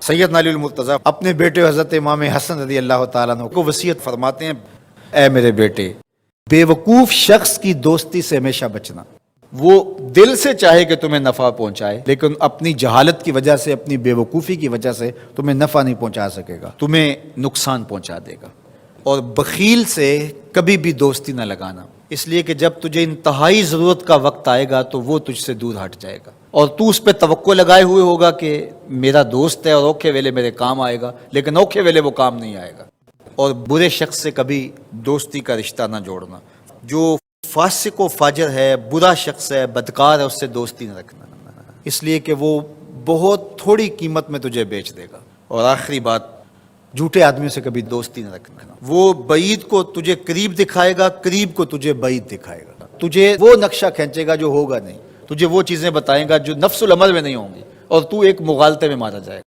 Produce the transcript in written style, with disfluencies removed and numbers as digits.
سیدنا علی المرتضیٰ اپنے بیٹے حضرت امام حسن رضی اللہ تعالیٰ عنہ کو وصیت فرماتے ہیں، اے میرے بیٹے، بے وقوف شخص کی دوستی سے ہمیشہ بچنا۔ وہ دل سے چاہے کہ تمہیں نفع پہنچائے، لیکن اپنی جہالت کی وجہ سے، اپنی بے وقوفی کی وجہ سے تمہیں نفع نہیں پہنچا سکے گا، تمہیں نقصان پہنچا دے گا۔ اور بخیل سے کبھی بھی دوستی نہ لگانا، اس لیے کہ جب تجھے انتہائی ضرورت کا وقت آئے گا تو وہ تجھ سے دور ہٹ جائے گا، اور تو اس پہ توقع لگائے ہوئے ہوگا کہ میرا دوست ہے اور اوکھے ویلے میرے کام آئے گا، لیکن اوکھے ویلے وہ کام نہیں آئے گا۔ اور برے شخص سے کبھی دوستی کا رشتہ نہ جوڑنا، جو فاسق و فاجر ہے، برا شخص ہے، بدکار ہے، اس سے دوستی نہ رکھنا، اس لیے کہ وہ بہت تھوڑی قیمت میں تجھے بیچ دے گا۔ اور آخری بات، جھوٹے آدمیوں سے کبھی دوستی نہ رکھنا، وہ بعید کو تجھے قریب دکھائے گا، قریب کو تجھے بعید دکھائے گا، تجھے وہ نقشہ کھینچے گا جو ہوگا نہیں، تجھے وہ چیزیں بتائے گا جو نفس العمل میں نہیں ہوں گی، اور تو ایک مغالطے میں مارا جائے گا۔